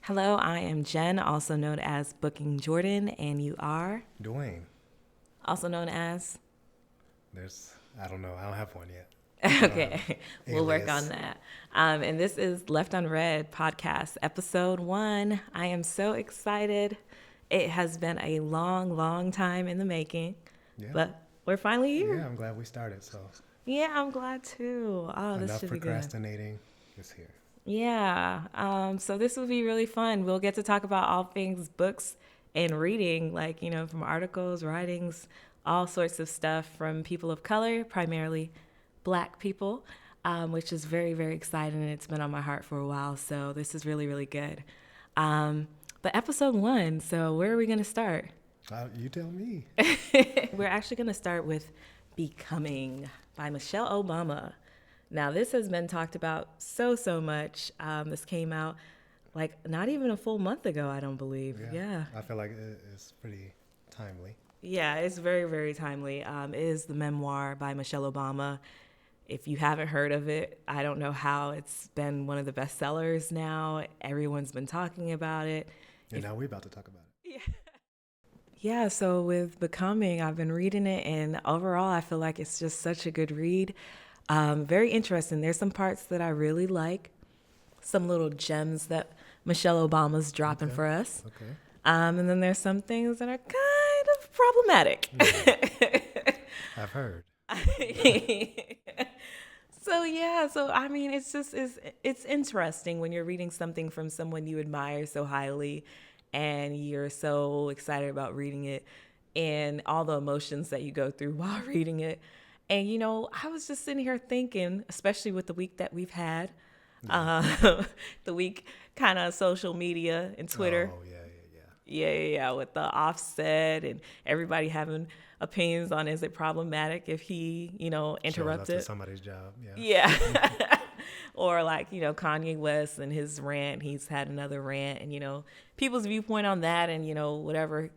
Hello, I am Jen, also known as Booking Jordan, and you are Dwayne, also known as. I don't know, I don't have one yet. I don't have an Okay, we'll work on alias. that. And this is Left Unread podcast, episode 1. I am so excited. It has been a long, long time in the making, Yeah, but we're finally here. yeah, I'm glad we started. So Yeah, I'm glad too. Oh, this enough should be good. procrastinating is here. Yeah. So this will be really fun. We'll get to talk about all things books and reading, like, from articles, writings, all sorts of stuff from people of color, primarily Black people, which is very, very exciting. And it's been on my heart for a while. So this is really, really good. But episode 1, so where are we going to start? You tell me. We're actually going to start with Becoming by Michelle Obama. Now, this has been talked about so much. This came out like not even a full month ago, I don't believe. Yeah, Yeah. I feel like it's pretty timely. Yeah, it's very, very timely. It is the memoir by Michelle Obama. If you haven't heard of it, I don't know how. It's been one of the bestsellers now. Everyone's been talking about it. And now we're about to talk about it. Yeah, so with Becoming, I've been reading it, and overall, I feel like it's just such a good read. Very interesting. There's some parts that I really like, some little gems that Michelle Obama's dropping Okay. for us. Okay. And then there's some things that are kind of problematic. I've heard. So I mean, it's interesting when you're reading something from someone you admire so highly, and you're so excited about reading it, and all the emotions that you go through while reading it. And I was just sitting here thinking, especially with the week that we've had, the week kind of social media and Twitter. Oh, yeah, yeah, Yeah, with the offset and everybody having opinions on is it problematic if he, yeah. Shows up to interrupted. somebody's job. Yeah. Yeah. Or like, Kanye West and his rant, he's had another rant and, people's viewpoint on that and, whatever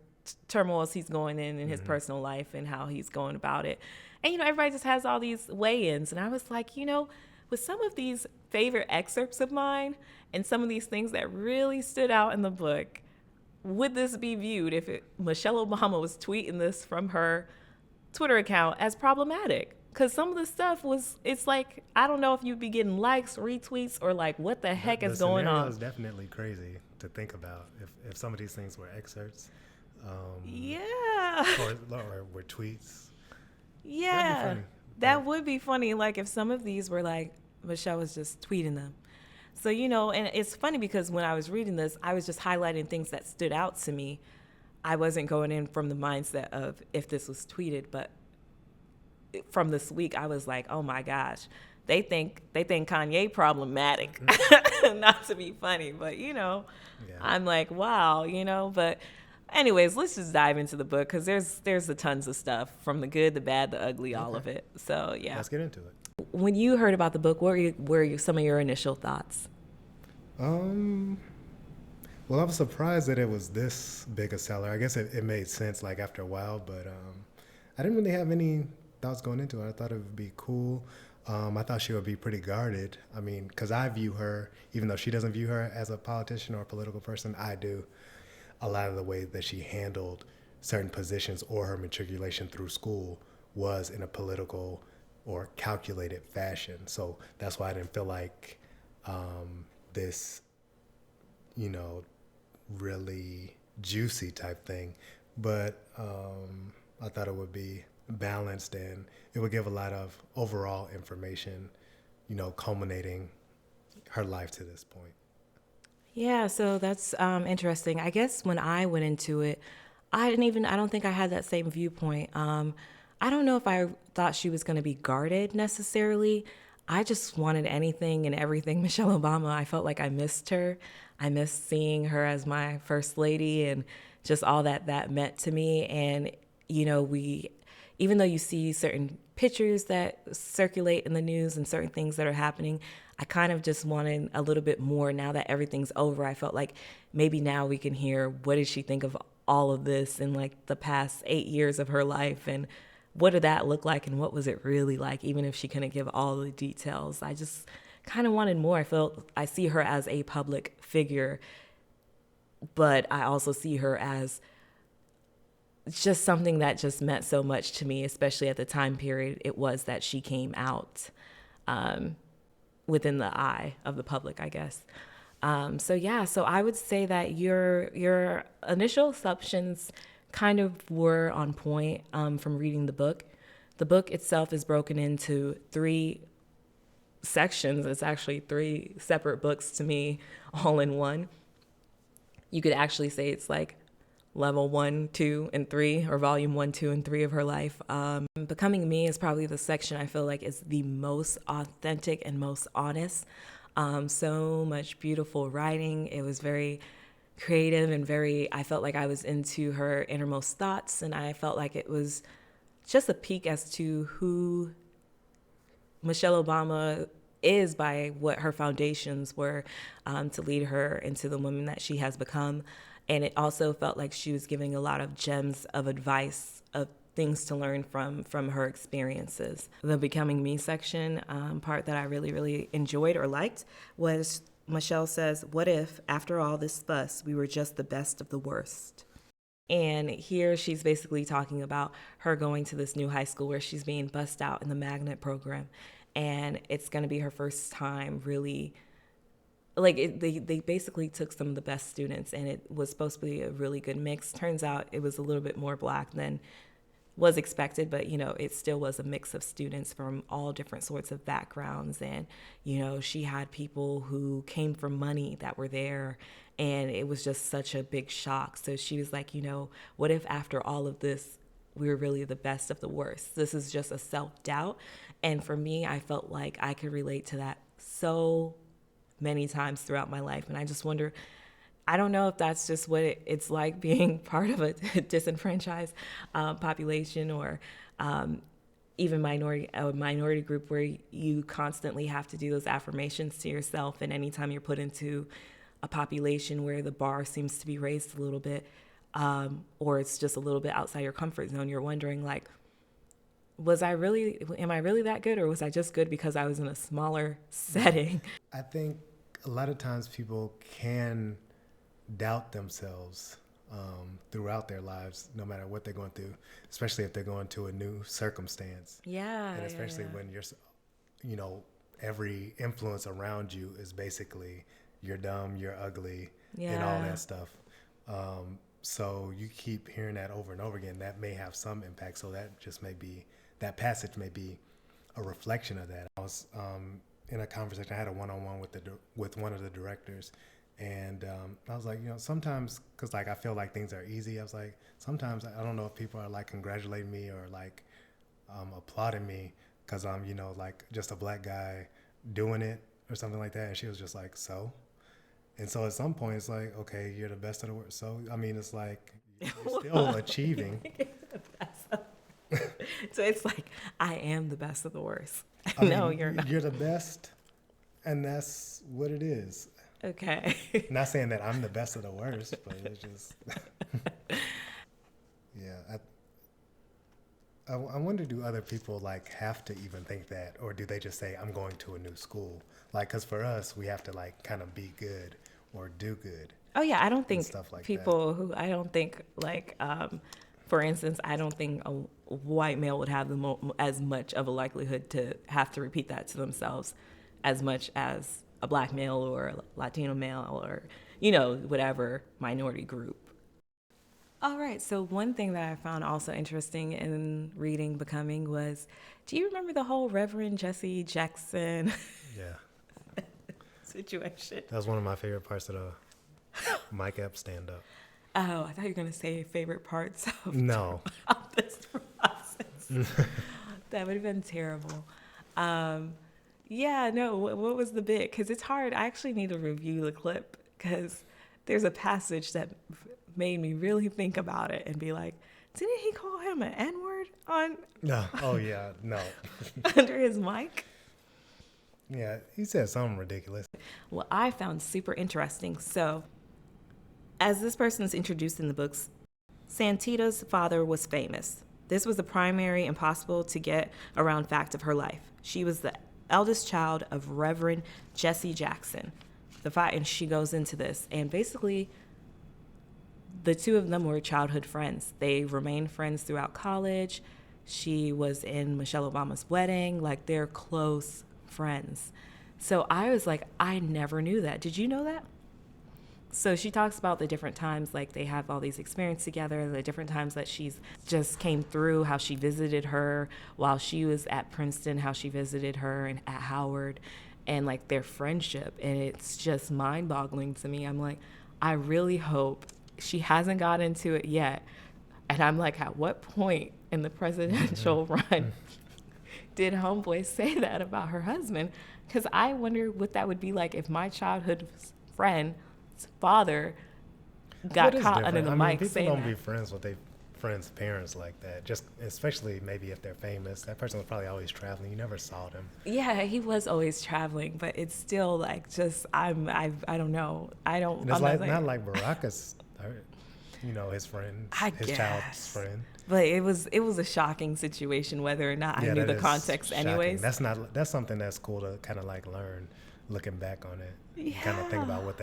turmoils he's going in his personal life and how he's going about it. And, everybody just has all these weigh-ins. And I was like, with some of these favorite excerpts of mine and some of these things that really stood out in the book, would this be viewed if Michelle Obama was tweeting this from her Twitter account as problematic? Because some of the stuff it's like, I don't know if you'd be getting likes, retweets, or like, what the heck The is going scenario on? is definitely crazy to think about if some of these things were excerpts Yeah. or were tweets. Yeah. funny. That would be funny. Like if some of these were like, Michelle was just tweeting them. So, and it's funny because when I was reading this, I was just highlighting things that stood out to me. I wasn't going in from the mindset of if this was tweeted, but from this week, I was like, oh my gosh, they think Kanye problematic. Not to be funny, but Yeah. I'm like, wow, but anyways, let's just dive into the book because there's the tons of stuff from the good, the bad, the ugly, all of it. So yeah. Let's get into it. When you heard about the book, what were some of your initial thoughts? Well, I was surprised that it was this big a seller. I guess it made sense like after a while, but I didn't really have any thoughts going into it. I thought it would be cool. I thought she would be pretty guarded. I mean, because I view her, even though she doesn't view her as a politician or a political person, I do. A lot of the way that she handled certain positions or her matriculation through school was in a political or calculated fashion. So that's why I didn't feel like this, really juicy type thing. But I thought it would be balanced and it would give a lot of overall information, culminating her life to this point. Yeah, so that's interesting. I guess when I went into it, I don't think I had that same viewpoint. I don't know if I thought she was going to be guarded necessarily. I just wanted anything and everything Michelle Obama. I felt like I missed her. I missed seeing her as my first lady and just all that meant to me. And, even though you see certain pictures that circulate in the news and certain things that are happening, I kind of just wanted a little bit more now that everything's over. I felt like maybe now we can hear what did she think of all of this in like the past 8 years of her life and what did that look like and what was it really like, even if she couldn't give all the details. I just kind of wanted more. I felt I see her as a public figure but I also see her as just something that just meant so much to me, especially at the time period it was that she came out within the eye of the public, I guess. So I would say that your initial assumptions kind of were on point from reading the book. The book itself is broken into 3 sections. It's actually 3 separate books to me, all in one. You could actually say it's like level 1, 2, and 3, or volume 1, 2, and 3 of her life. Becoming Me is probably the section I feel like is the most authentic and most honest. So much beautiful writing. It was very creative and I felt like I was into her innermost thoughts, and I felt like it was just a peek as to who Michelle Obama is by what her foundations were to lead her into the woman that she has become. And it also felt like she was giving a lot of gems of advice, of things to learn from her experiences. The Becoming Me section, part that I really, really enjoyed or liked was Michelle says, "What if, after all this fuss, we were just the best of the worst?" And here she's basically talking about her going to this new high school where she's being bussed out in the magnet program. And it's going to be her first time really, they basically took some of the best students, and it was supposed to be a really good mix. Turns out it was a little bit more Black than was expected, but it still was a mix of students from all different sorts of backgrounds. And she had people who came from money that were there, and it was just such a big shock. So she was like, what if after all of this we were really the best of the worst? This is just a self-doubt. And for me, I felt like I could relate to that so many times throughout my life. And I just wonder, I don't know if that's just what it's like being part of a disenfranchised population, or even a minority group, where you constantly have to do those affirmations to yourself. And anytime you're put into a population where the bar seems to be raised a little bit, or it's just a little bit outside your comfort zone, you're wondering, like, am I really that good, or was I just good because I was in a smaller setting? I think a lot of times people can doubt themselves throughout their lives, no matter what they're going through, especially if they're going to a new circumstance. Yeah. And especially when you're, every influence around you is basically you're dumb, you're ugly, and all that stuff. So you keep hearing that over and over again. That may have some impact. So that passage may be a reflection of that. I was in a conversation. I had a one-on-one with one of the directors, and I was like, sometimes, because I feel like things are easy. I was like, sometimes I don't know if people are congratulating me or applauding me because I'm just a Black guy doing it or something like that. And she was just like, so. And so at some point it's like, okay, you're the best of the worst. So it's like you're still achieving. So it's like, I am the best of the worst. No, you're not. You're the best, and that's what it is. Okay. Not saying that I'm the best of the worst, but it's just, yeah. I wonder, do other people have to even think that, or do they just say, I'm going to a new school? Because for us, we have to kind of be good or do good. Oh yeah, I don't think people who, I don't think for instance, I don't think a white male would have as much of a likelihood to have to repeat that to themselves as much as a Black male or a Latino male or, whatever minority group. All right, so one thing that I found also interesting in reading Becoming was, do you remember the whole Reverend Jesse Jackson situation? That was one of my favorite parts of the Mike Epps stand-up. Oh, I thought you were going to say favorite parts of this process. That would have been terrible. What was the bit? Because it's hard. I actually need to review the clip because there's a passage that made me really think about it and be like, didn't he call him an N-word on? No. Oh, yeah. No. Under his mic? Yeah, he said something ridiculous. Well, I found super interesting. So, as this person is introduced in the books, Santita's father was famous. This was the primary impossible to get around fact of her life. She was the eldest child of Reverend Jesse Jackson. And she goes into this, and basically the two of them were childhood friends. They remained friends throughout college. She was in Michelle Obama's wedding. Like, they're close friends. So I was like, I never knew that. Did you know that? So she talks about the different times, like they have all these experiences together, the different times that she's just came through, how she visited her while she was at Princeton, how she visited her and at Howard, and like their friendship. And it's just mind boggling to me. I'm like, I really hope she hasn't got into it yet. And I'm like, at what point in the presidential run did Homeboy say that about her husband? Because I wonder what that would be like if my childhood friend's father got caught under the mic people saying don't that. be friends with their friends' parents like that. Just especially maybe if they're famous. That person was probably always traveling. You never saw them. Yeah, he was always traveling, but it's still like just I don't know. I don't. And it's I'm like not like Baracus, his friend, I his guess. child's friend. But it was a shocking situation, whether or not I knew the context, shocking. anyways. That's something that's cool to kind of like learn, looking back on it. Yeah. Kind of think about what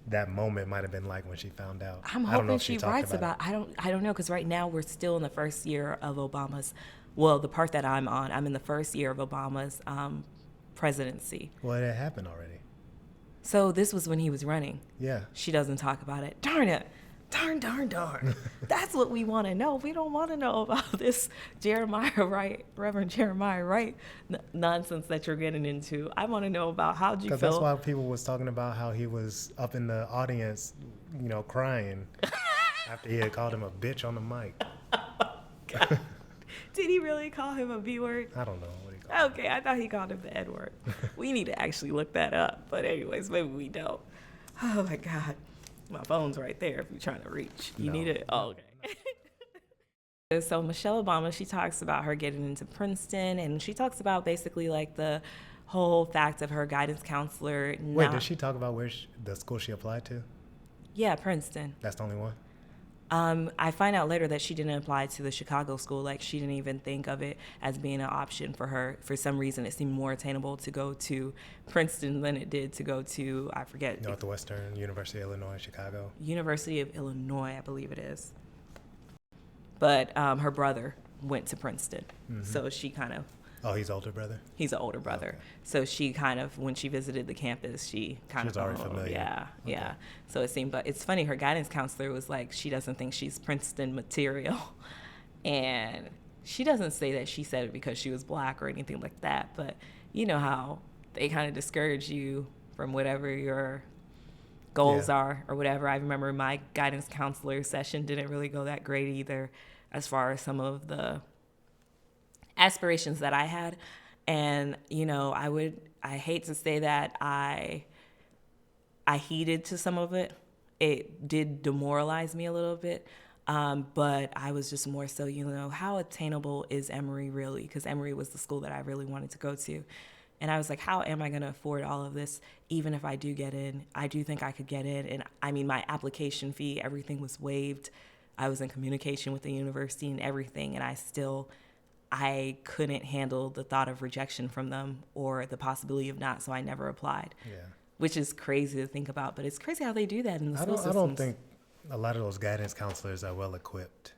that moment might have been like when she found out. I'm hoping she writes about. I don't know, because right now we're still in the first year of Obama's. Well, the part that I'm on, I'm in the first year of Obama's presidency. Well, it happened already. So this was when he was running. Yeah. She doesn't talk about it. Darn it. Darn. That's what we want to know. We don't want to know about this Reverend Jeremiah Wright nonsense that you're getting into. I want to know about how'd you feel. Because that's why people was talking about how he was up in the audience, crying after he had called him a bitch on the mic. God. Did he really call him a B word? I don't know what he called him. Okay, I thought he called him the N word. We need to actually look that up. But anyways, maybe we don't. Oh my God. My phone's right there if you're trying to reach. You need it? Oh, okay. So Michelle Obama, she talks about her getting into Princeton, and she talks about basically like the whole fact of her guidance counselor. Wait, did she talk about the school she applied to? Yeah, Princeton. That's the only one? I find out later that she didn't apply to the Chicago school. Like, she didn't even think of it as being an option for her. For some reason, it seemed more attainable to go to Princeton than it did to go to, I forget. Northwestern, University of Illinois, Chicago. University of Illinois, I believe it is. But her brother went to Princeton. Mm-hmm. So she kind of... Oh, he's older brother? He's an older brother. Okay. So she kind of, when she visited the campus, she was already familiar. Yeah, okay. Yeah. So it seemed, but it's funny, her guidance counselor was like, she doesn't think she's Princeton material. And she doesn't say that she said it because she was black or anything like that. But you know how they kind of discourage you from whatever your goals are or whatever. I remember my guidance counselor session didn't really go that great either, as far as some of the aspirations that I had. And I hate to say that I heeded to some of it. It did demoralize me a little bit, but I was just more so, how attainable is Emory really? Because Emory was the school that I really wanted to go to. And I was like, how am I going to afford all of this? Even if I do get in, I do think I could get in. And I mean, my application fee, everything was waived. I was in communication with the university and everything, and I couldn't handle the thought of rejection from them or the possibility of not, so I never applied. Yeah. Which is crazy to think about, but it's crazy how they do that in the school systems. I don't think a lot of those guidance counselors are well equipped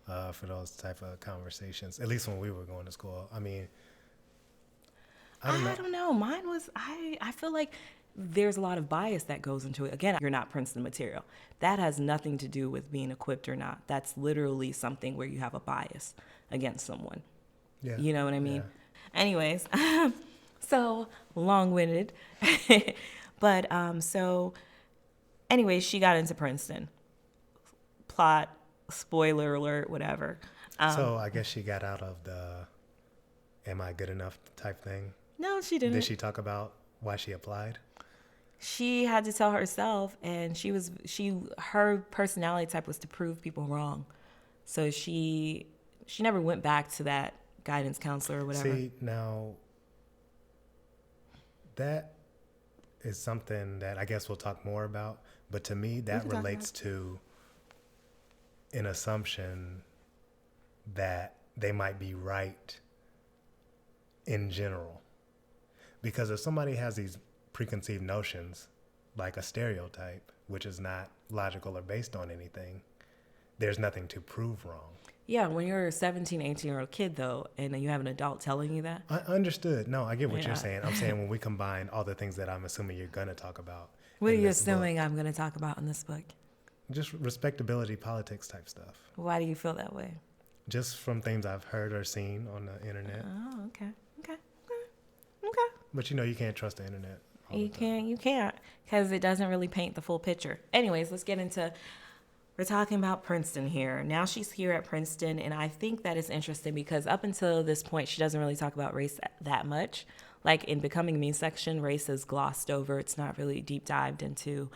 for those type of conversations, at least when we were going to school. I mean, I don't know. Mine was, I feel like there's a lot of bias that goes into it. Again, you're not Princeton material. That has nothing to do with being equipped or not. That's literally something where you have a bias against someone. Yeah. You know what I mean? Yeah. Anyways, so long-winded. But so anyways, she got into Princeton. Plot, spoiler alert, whatever. So I guess she got out of the am I good enough type thing? No, she didn't. Did she talk about why she applied? She had to tell herself, and her personality type was to prove people wrong. So she never went back to that guidance counselor or whatever. See, now that is something that I guess we'll talk more about, but to me that relates to an assumption that they might be right in general. Because if somebody has these preconceived notions, like a stereotype, which is not logical or based on anything, there's nothing to prove wrong. Yeah, when you're a 17, 18-year-old kid, though, and then you have an adult telling you that. I understood. No, I get what Yeah. you're saying. I'm saying when we combine all the things that I'm assuming you're going to talk about. What are in you this book, assuming I'm going to talk about in this book? just respectability, politics type stuff. Why do you feel that way? Just from things I've heard or seen on the internet. Oh, okay. But you can't trust the internet. all the time. You can't, because it doesn't really paint the full picture. Anyways, let's get into, we're talking about Princeton here. Now she's here at Princeton, and I think that is interesting because up until this point, she doesn't really talk about race that much. Like in Becoming Me section, race is glossed over. It's not really deep dived into.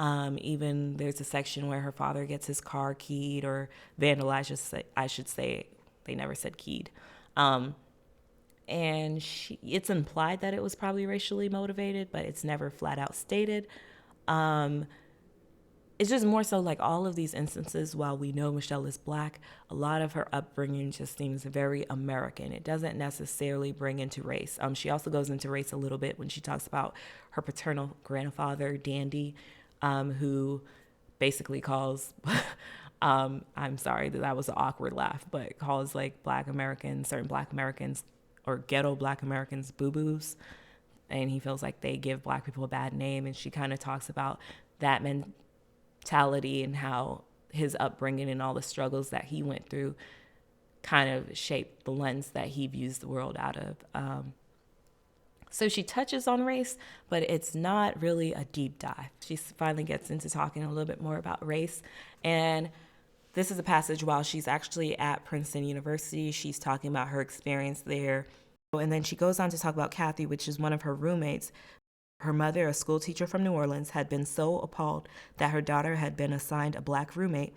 Even there's a section where her father gets his car keyed or vandalized. I should say, they never said keyed. And it's implied that it was probably racially motivated, but it's never flat out stated. It's just more so like all of these instances, while we know Michelle is Black, a lot of her upbringing just seems very American. It doesn't necessarily bring into race. She also goes into race a little bit when she talks about her paternal grandfather, Dandy, who basically calls, I'm sorry that was an awkward laugh, but calls like certain Black Americans or ghetto Black Americans boo-boos. And he feels like they give Black people a bad name. And she kind of talks about that mentality and how his upbringing and all the struggles that he went through kind of shaped the lens that he views the world out of. So she touches on race, but it's not really a deep dive. She finally gets into talking a little bit more about race. And this is a passage while she's actually at Princeton University. She's talking about her experience there. And then she goes on to talk about Kathy, which is one of her roommates. Her mother, a school teacher from New Orleans, had been so appalled that her daughter had been assigned a Black roommate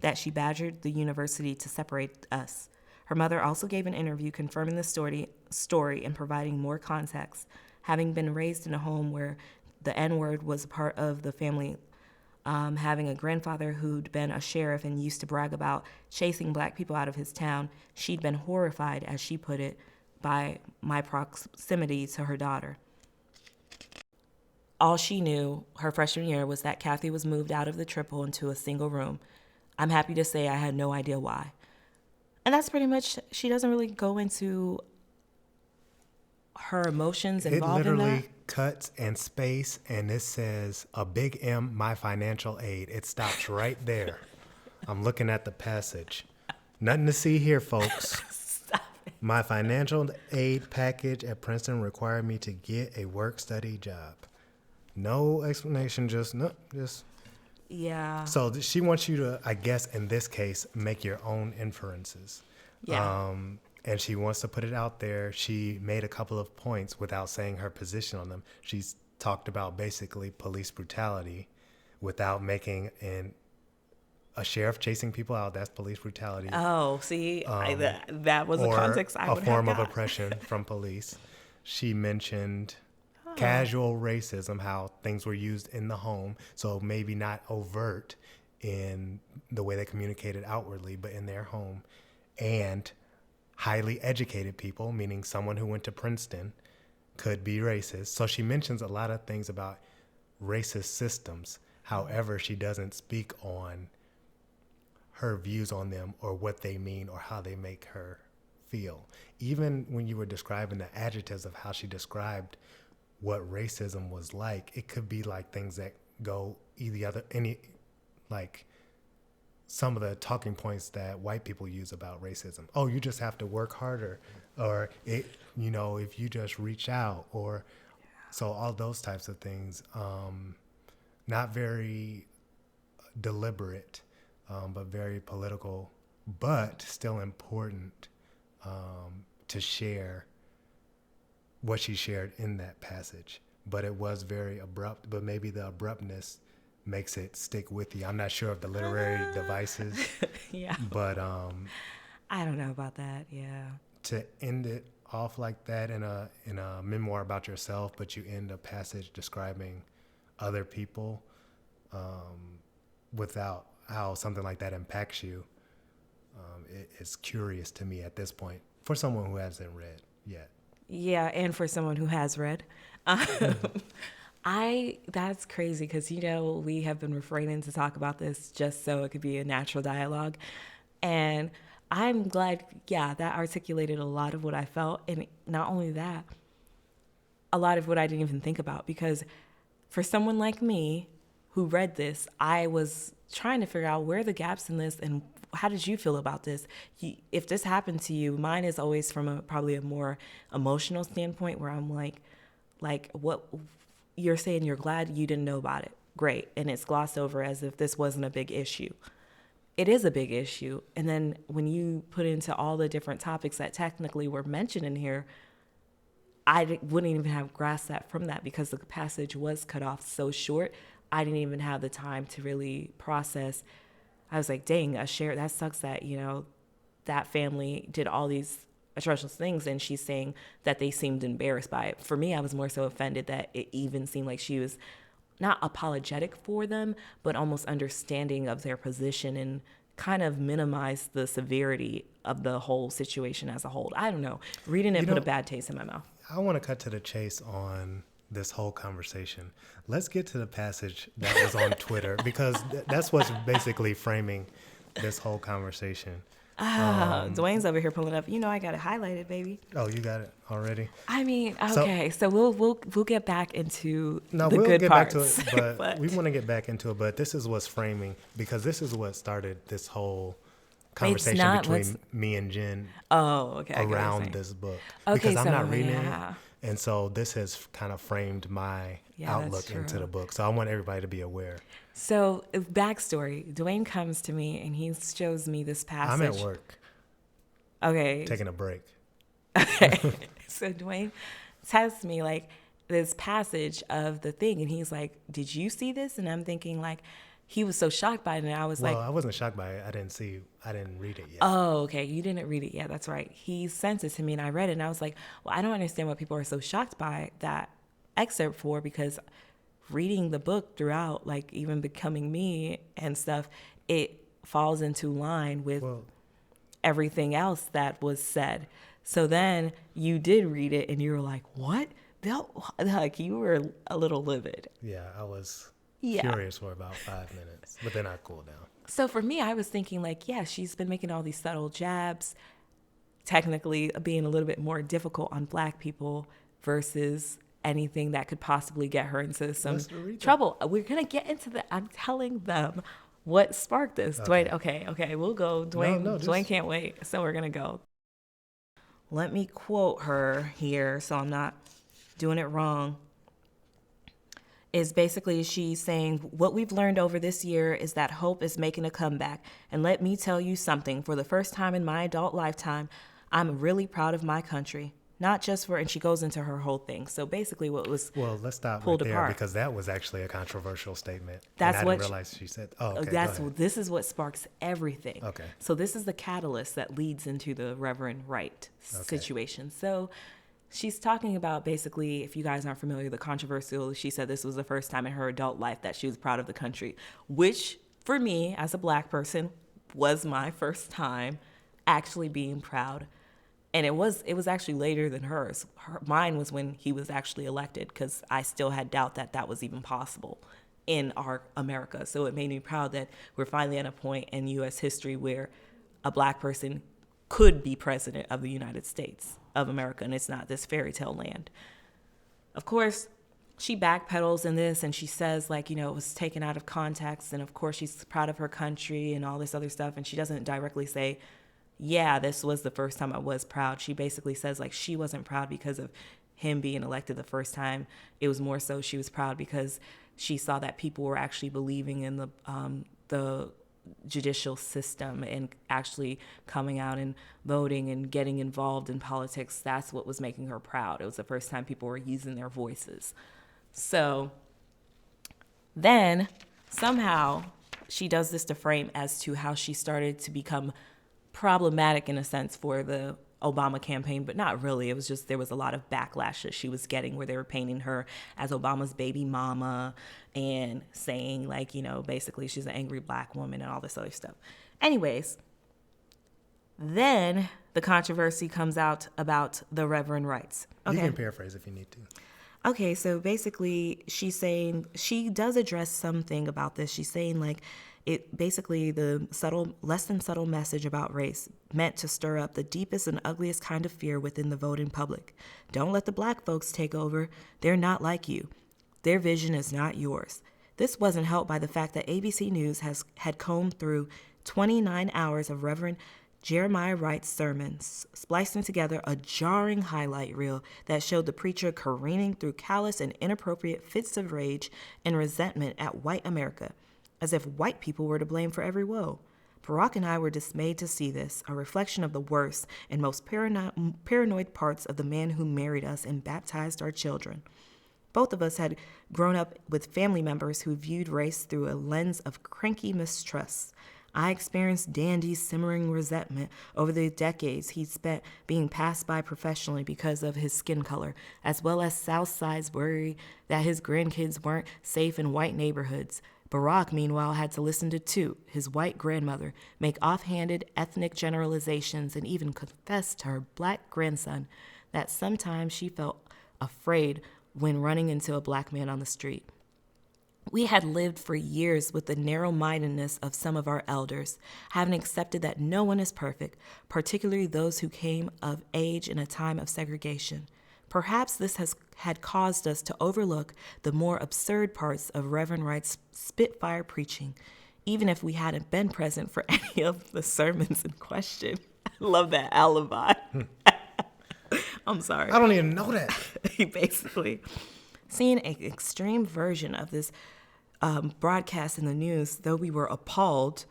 that she badgered the university to separate us. Her mother also gave an interview confirming the story and providing more context. Having been raised in a home where the N-word was a part of the family, having a grandfather who'd been a sheriff and used to brag about chasing Black people out of his town, she'd been horrified, as she put it, by my proximity to her daughter. All she knew her freshman year was that Kathy was moved out of the triple into a single room. I'm happy to say I had no idea why. And that's pretty much, she doesn't really go into her emotions involved in that. It literally cuts and space, and it says a big M, my financial aid. It stops right there. I'm looking at the passage. Nothing to see here, folks. Stop it. My financial aid package at Princeton required me to get a work-study job. No explanation, just. Yeah. So she wants you to, I guess, in this case, make your own inferences. Yeah. And she wants to put it out there. She made a couple of points without saying her position on them. She's talked about basically police brutality without making a sheriff chasing people out. That's police brutality. Oh, see, that was the context I would have a form of got. oppression from police. She mentioned casual racism, how things were used in the home. So maybe not overt in the way they communicated outwardly, but in their home. And highly educated people, meaning someone who went to Princeton, could be racist. So she mentions a lot of things about racist systems. However, she doesn't speak on her views on them or what they mean or how they make her feel. Even when you were describing the adjectives of how she described what racism was like, it could be like things that go like some of the talking points that white people use about racism. Oh, you just have to work harder, or if you just reach out, or so all those types of things. Not very deliberate, but very political, but still important to share what she shared in that passage. But it was very abrupt, but maybe the abruptness makes it stick with you. I'm not sure of the literary devices. Yeah. But I don't know about that. Yeah. To end it off like that in a memoir about yourself, but you end a passage describing other people without how something like that impacts you, it's curious to me at this point for someone who hasn't read yet. Yeah, and for someone who has read. That's crazy because, we have been refraining to talk about this just so it could be a natural dialogue. And I'm glad, yeah, that articulated a lot of what I felt. And not only that, a lot of what I didn't even think about, because for someone like me who read this, I was trying to figure out where are the gaps in this and how did you feel about this? If this happened to you, mine is always from probably a more emotional standpoint where I'm like what you're saying, you're glad you didn't know about it. Great. And it's glossed over as if this wasn't a big issue. It is a big issue. And then when you put into all the different topics that technically were mentioned in here, I wouldn't even have grasped that from that because the passage was cut off so short. I didn't even have the time to really process. I was like, dang, that sucks that, that family did all these atrocious things. And she's saying that they seemed embarrassed by it. For me, I was more so offended that it even seemed like she was not apologetic for them, but almost understanding of their position and kind of minimize the severity of the whole situation as a whole. I don't know. Reading it put a bad taste in my mouth. I want to cut to the chase on this whole conversation. Let's get to the passage that was on Twitter because that's what's basically framing this whole conversation. Dwayne's over here pulling up. I got it highlighted, baby. Oh, you got it already? I mean, okay. So we'll get back into the we'll good get parts. back to it, but we want to get back into it. But this is what's framing because this is what started this whole conversation between me and Jen around this book. Because I'm not reading it. And so this has kind of framed my outlook into the book. So I want everybody to be aware. So backstory, Dwayne comes to me and he shows me this passage. I'm at work. Okay. Taking a break. Okay. So Dwayne tells me like this passage of the thing. And he's like, did you see this? And I'm thinking like, he was so shocked by it, and I was like... Well, I wasn't shocked by it. I didn't read it yet. Oh, okay. You didn't read it yet. That's right. He sent it to me, and I read it, and I was like, well, I don't understand what people are so shocked by that excerpt for, because reading the book throughout, like even Becoming Me and stuff, it falls into line with everything else that was said. So then you did read it, and you were like, what? Like, you were a little livid. Yeah, I was... curious for about 5 minutes, but then I cooled down. So for me, I was thinking like, yeah, she's been making all these subtle jabs, technically being a little bit more difficult on Black people versus anything that could possibly get her into some trouble. We're going to get into that. I'm telling them what sparked this. Okay. Dwayne, okay, we'll go. Dwayne can't wait. So we're going to go. Let me quote her here so I'm not doing it wrong. Is basically she's saying, what we've learned over this year is that hope is making a comeback. And let me tell you something, for the first time in my adult lifetime, I'm really proud of my country. Not just for, and she goes into her whole thing. So basically what was let's stop pulled right there apart. Because that was actually a controversial statement. That's and I what didn't realize she said, this is what sparks everything. Okay. So this is the catalyst that leads into the Reverend Wright situation. So she's talking about basically, if you guys aren't familiar, the controversial, she said this was the first time in her adult life that she was proud of the country, which for me as a Black person was my first time actually being proud. And it was actually later than hers. Mine was when he was actually elected, because I still had doubt that that was even possible in our America. So it made me proud that we're finally at a point in U.S. history where a Black person could be president of the United States of America, and it's not this fairy tale land. Of course, she backpedals in this, and she says, like, it was taken out of context, and of course she's proud of her country and all this other stuff, and she doesn't directly say, yeah, this was the first time I was proud. She basically says, like, she wasn't proud because of him being elected the first time. It was more so she was proud because she saw that people were actually believing in the judicial system and actually coming out and voting and getting involved in politics. That's what was making her proud. It was the first time people were using their voices. So then somehow she does this to frame as to how she started to become problematic in a sense for the Obama campaign, but not really. It was just there was a lot of backlash that she was getting where they were painting her as Obama's baby mama and saying, like, basically she's an angry Black woman and all this other stuff. Anyways, then the controversy comes out about the Reverend Wrights. Okay. You can paraphrase if you need to. Okay, so basically, she's saying she does address something about this. She's saying like it basically the subtle, less than subtle message about race meant to stir up the deepest and ugliest kind of fear within the voting public. Don't let the black folks take over. They're not like you. Their vision is not yours. This wasn't helped by the fact that ABC News had combed through 29 hours of Reverend Jeremiah Wright's sermons, splicing together a jarring highlight reel that showed the preacher careening through callous and inappropriate fits of rage and resentment at white America, as if white people were to blame for every woe. Barack and I were dismayed to see this, a reflection of the worst and most paranoid parts of the man who married us and baptized our children. Both of us had grown up with family members who viewed race through a lens of cranky mistrust. I experienced Dandy's simmering resentment over the decades he'd spent being passed by professionally because of his skin color, as well as Southside's worry that his grandkids weren't safe in white neighborhoods. Barack, meanwhile, had to listen to Toot, his white grandmother, make offhanded ethnic generalizations and even confess to her black grandson that sometimes she felt afraid when running into a black man on the street. We had lived for years with the narrow-mindedness of some of our elders, having accepted that no one is perfect, particularly those who came of age in a time of segregation. Perhaps this had caused us to overlook the more absurd parts of Reverend Wright's spitfire preaching, even if we hadn't been present for any of the sermons in question. I love that alibi. I'm sorry. I don't even know that. Basically, seeing an extreme version of this broadcast in the news, though we were appalled,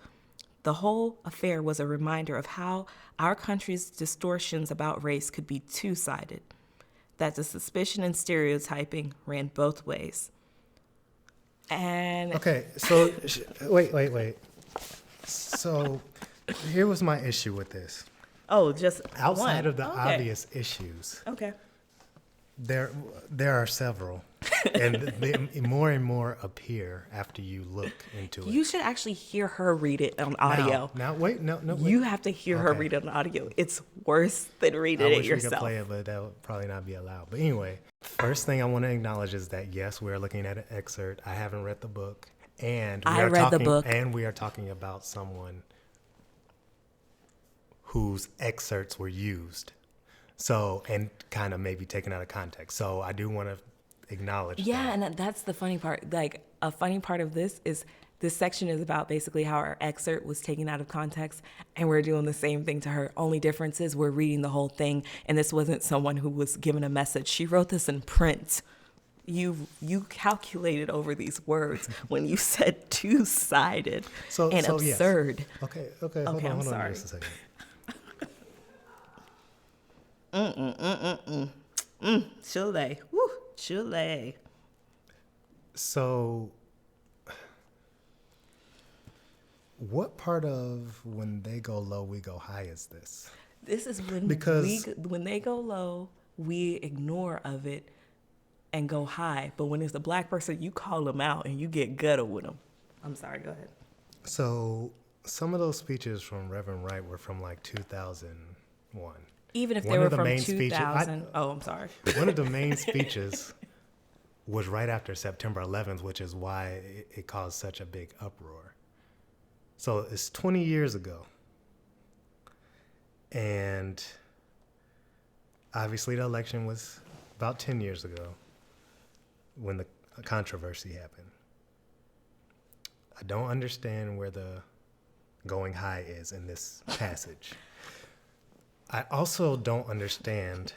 the whole affair was a reminder of how our country's distortions about race could be two-sided, that the suspicion and stereotyping ran both ways. And Okay, so wait. So here was my issue with this. just Outside one. of the Okay. obvious issues, Okay. there are several, and they more and more appear after you look into it. You should actually hear her read it on audio. Now wait, no, wait. You have to hear her Okay. read it on audio. It's worse than I reading it wish we could yourself. play it, but that would probably not be allowed. But anyway, first thing I want to acknowledge is that yes, we're looking at an excerpt. I haven't read the book, and I read the book. and we are talking about someone whose excerpts were used. So, and kind of maybe taken out of context. So I do want to acknowledge Yeah, that. and that's the funny part. Like, a funny part of this is this section is about basically how our excerpt was taken out of context, and we're doing the same thing to her. Only difference is we're reading the whole thing, and this wasn't someone who was given a message. She wrote this in print. You calculated over these words when you said two-sided So and yes. absurd. Okay, Okay, hold I'm on sorry. just a second. Chile. Woo, Chile. So, what part of when they go low, we go high is this? This is when Because- when they go low, we ignore of it and go high. But when it's a black person, you call them out and you get gutted with them. I'm sorry, go ahead. So, some of those speeches from Reverend Wright were from like 2001. Even if they One were of the from main speeches- 2000. Oh, I'm sorry. One of the main speeches was right after September 11th, which is why it caused such a big uproar. So it's 20 years ago. And obviously the election was about 10 years ago when the controversy happened. I don't understand where the going high is in this passage. I also don't understand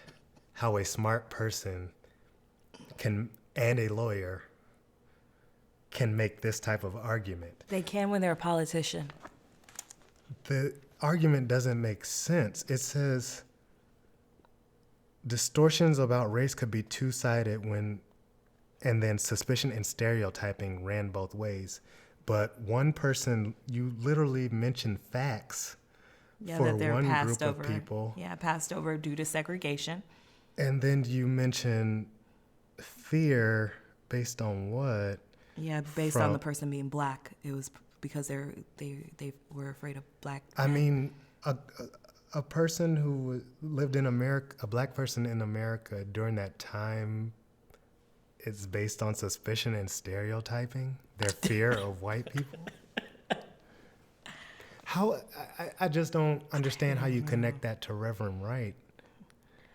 how a smart person and a lawyer can make this type of argument. They can when they're a politician. The argument doesn't make sense. It says distortions about race could be two-sided and then suspicion and stereotyping ran both ways. But one person, you literally mentioned facts for that they're one passed group over. of people. Yeah, passed over due to segregation. And then you mention fear based on what? Yeah, based on From- the person being black. It was because they were afraid of black I men. mean, a person who lived in America, a black person in America during that time it's based on suspicion and stereotyping, their fear of white people. I just don't understand how you connect that to Reverend Wright.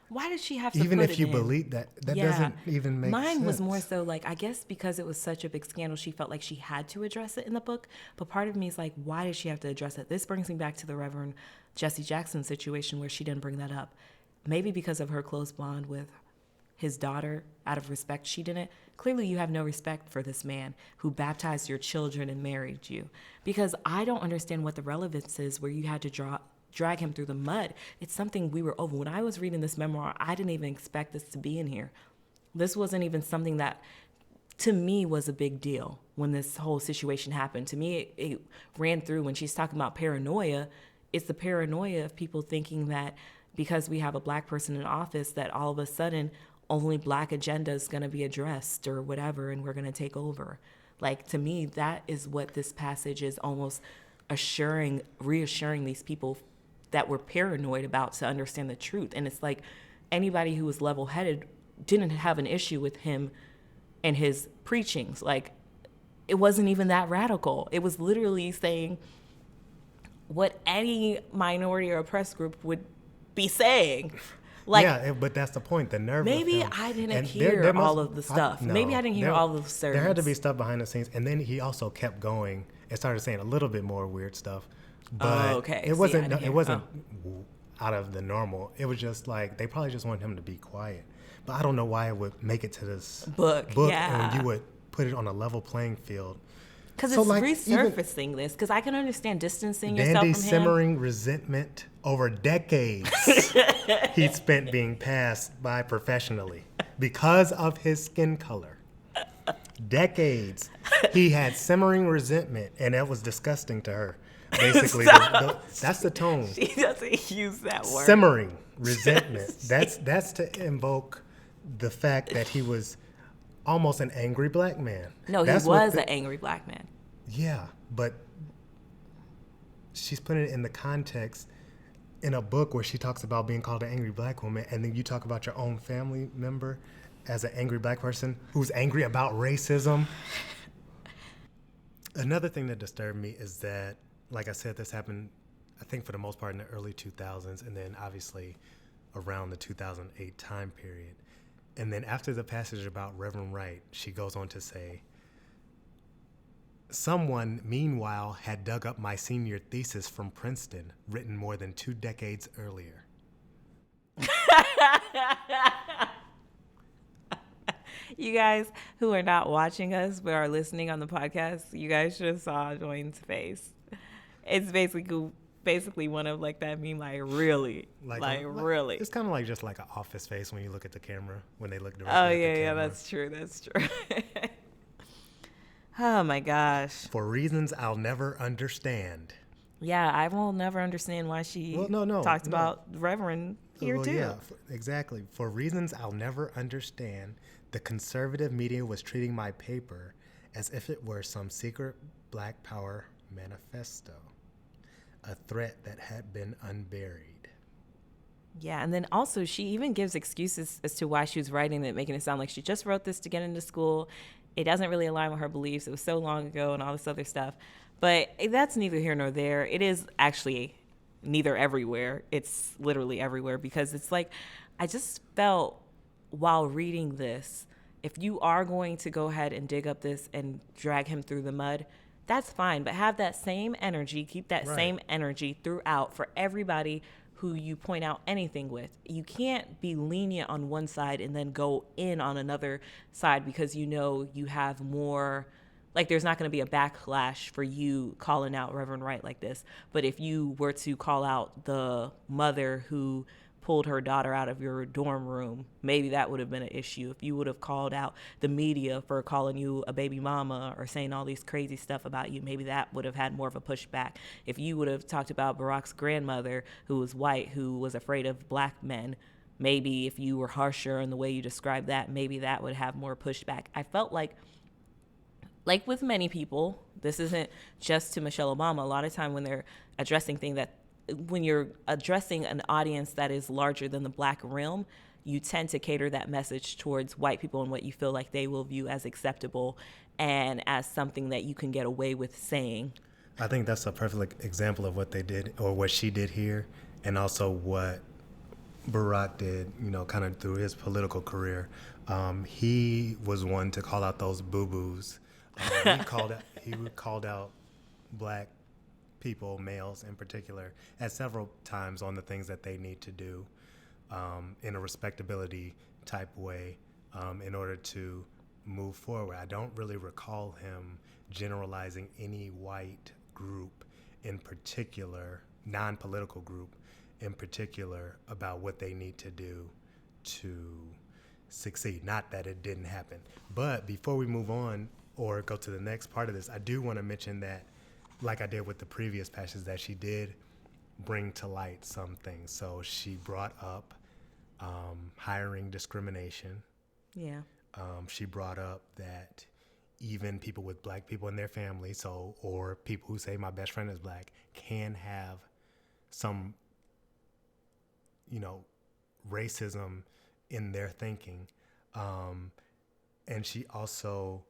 Why did she have to Even put if it you in? believe that doesn't even make sense. Mine was more so like, I guess because it was such a big scandal, she felt like she had to address it in the book. But part of me is like, why did she have to address it? This brings me back to the Reverend Jesse Jackson situation where she didn't bring that up. Maybe because of her close bond with his daughter, out of respect, she didn't. Clearly, you have no respect for this man who baptized your children and married you. Because I don't understand what the relevance is where you had to drag him through the mud. It's something we were over. When I was reading this memoir, I didn't even expect this to be in here. This wasn't even something that, to me, was a big deal when this whole situation happened. To me, it ran through when she's talking about paranoia. It's the paranoia of people thinking that because we have a black person in office that all of a sudden only black agenda is going to be addressed or whatever, and we're going to take over. Like, to me, that is what this passage is almost reassuring these people that were paranoid about to understand the truth. And it's like anybody who was level-headed didn't have an issue with him and his preachings. Like, it wasn't even that radical. It was literally saying what any minority or oppressed group would be saying. Like, yeah, but that's the point. The nerve. Maybe of him. I didn't And hear all of the stuff. Maybe I didn't hear all of the sermons. There had to be stuff behind the scenes, and then he also kept going and started saying a little bit more weird stuff. But okay. it wasn't. It wasn't out of the normal. It was just like they probably just wanted him to be quiet. But I don't know why it would make it to this book. Yeah. and you would put it on a level playing field. Because it's like resurfacing this. Because I can understand distancing yourself from him. Simmering resentment over decades he spent being passed by professionally because of his skin color. Decades. He had simmering resentment, and that was disgusting to her. Basically, that's the tone. She doesn't use that word. Simmering resentment. That's to invoke the fact that he was almost an angry black man. No, he was an angry black man. Yeah, but she's putting it in the context in a book where she talks about being called an angry black woman, and then you talk about your own family member as an angry black person who's angry about racism. Another thing that disturbed me is that, like I said, this happened, I think, for the most part in the early 2000s, and then obviously around the 2008 time period. And then after the passage about Reverend Wright, she goes on to say, someone, meanwhile, had dug up my senior thesis from Princeton, written more than 2 decades earlier. You guys who are not watching us but are listening on the podcast, you guys should have saw Joyne's face. It's basically one of like that meme, like really, really. It's kind of like just like an office face when you look at the camera, when they look directly at the camera. Yeah, that's true. Oh my gosh. For reasons I'll never understand. Yeah, I will never understand why she talked about Reverend here too. Yeah, exactly. For reasons I'll never understand, the conservative media was treating my paper as if it were some secret Black Power manifesto, a threat that had been unburied. Yeah, and then also she even gives excuses as to why she was writing it, making it sound like she just wrote this to get into school. It doesn't really align with her beliefs. It was so long ago and all this other stuff. But that's neither here nor there. It is actually neither everywhere. It's literally everywhere, because it's like, I just felt while reading this, if you are going to go ahead and dig up this and drag him through the mud, that's fine. But have that same energy, keep that same energy throughout for everybody who you point out anything with. You can't be lenient on one side and then go in on another side because you know you have more, like there's not going to be a backlash for you calling out Reverend Wright like this. But if you were to call out the mother who pulled her daughter out of your dorm room, maybe that would have been an issue. If you would have called out the media for calling you a baby mama or saying all these crazy stuff about you, maybe that would have had more of a pushback. If you would have talked about Barack's grandmother, who was white, who was afraid of black men, maybe if you were harsher in the way you described that, maybe that would have more pushback. I felt like with many people, this isn't just to Michelle Obama. A lot of time when they're addressing things that, when you're addressing an audience that is larger than the black realm, you tend to cater that message towards white people and what you feel like they will view as acceptable and as something that you can get away with saying. I think that's a perfect example of what they did or what she did here, and also what Barack did, kind of through his political career. He was one to call out those boo-boos. He called out black people, males in particular, at several times on the things that they need to do in a respectability type way in order to move forward. I don't really recall him generalizing any white group in particular, non-political group in particular, about what they need to do to succeed. Not that it didn't happen. But before we move on or go to the next part of this, I do want to mention that, like I did with the previous passages, that she did bring to light some things. So she brought up hiring discrimination. Yeah. She brought up that even people with black people in their family, or people who say my best friend is black, can have some, racism in their thinking. And she also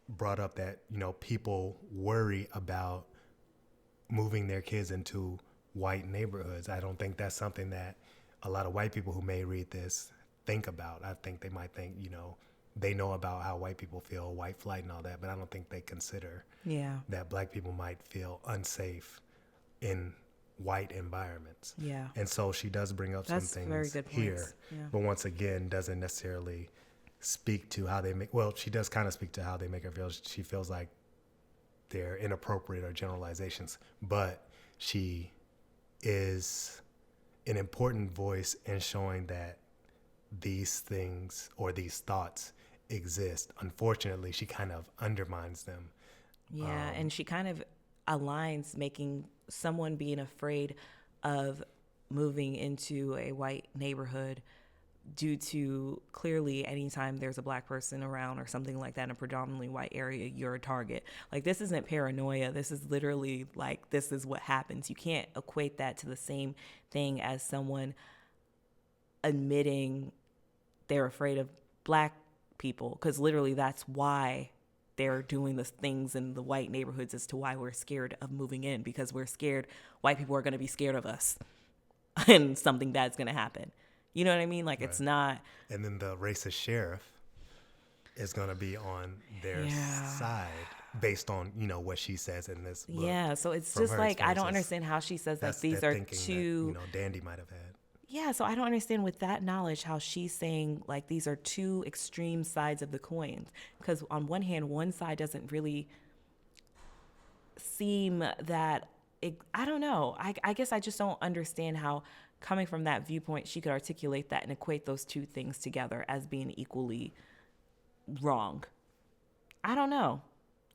brought up that, people worry about moving their kids into white neighborhoods. I don't think that's something that a lot of white people who may read this think about. I think they might think, they know about how white people feel, white flight and all that, but I don't think they consider that black people might feel unsafe in white environments. Yeah. And so she does bring up some things very good here, but once again, doesn't necessarily speak to how they make, well, she does kind of speak to how they make her feel. She feels like they're inappropriate or generalizations, but she is an important voice in showing that these things or these thoughts exist. Unfortunately, she kind of undermines them. Yeah, and she kind of aligns making someone being afraid of moving into a white neighborhood due to clearly anytime there's a black person around or something like that in a predominantly white area, you're a target. Like, this isn't paranoia. This is literally like, this is what happens. You can't equate that to the same thing as someone admitting they're afraid of black people, because literally that's why they're doing the things in the white neighborhoods, as to why we're scared of moving in, because we're scared white people are going to be scared of us and something bad's going to happen. You know what I mean? Like, right. It's not. And then the racist sheriff is going to be on their side based on, what she says in this book. Yeah. So it's just like, I don't understand how she says that these are two. That, Dandy might have had. Yeah. So I don't understand with that knowledge how she's saying like these are two extreme sides of the coin. Because on one hand, one side doesn't really seem that, I don't know. I guess I just don't understand how, coming from that viewpoint, she could articulate that and equate those two things together as being equally wrong. I don't know.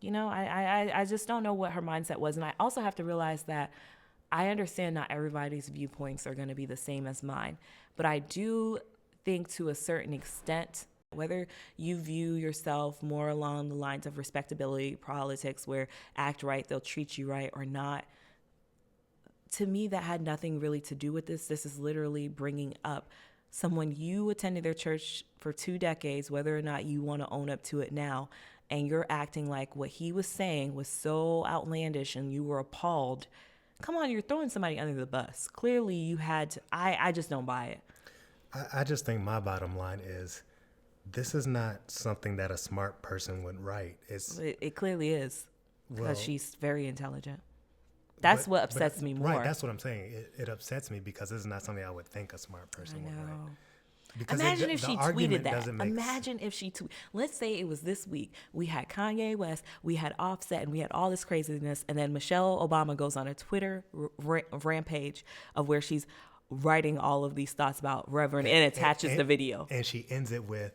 I just don't know what her mindset was. And I also have to realize that I understand not everybody's viewpoints are going to be the same as mine. But I do think to a certain extent, whether you view yourself more along the lines of respectability politics, where act right, they'll treat you right, or not, to me, that had nothing really to do with this. This is literally bringing up someone you attended their church for 2 decades, whether or not you want to own up to it now, and you're acting like what he was saying was so outlandish and you were appalled. Come on, you're throwing somebody under the bus. Clearly, you had to. I just don't buy it. I just think my bottom line is, this is not something that a smart person would write. It clearly is, because she's very intelligent. That's what upsets me more. Right, that's what I'm saying. It upsets me because it's not something I would think a smart person would write. Because imagine if she tweeted that. Imagine if she let's say it was this week. We had Kanye West, we had Offset, and we had all this craziness. And then Michelle Obama goes on a Twitter rampage of where she's writing all of these thoughts about Reverend and attaches the video. And she ends it with,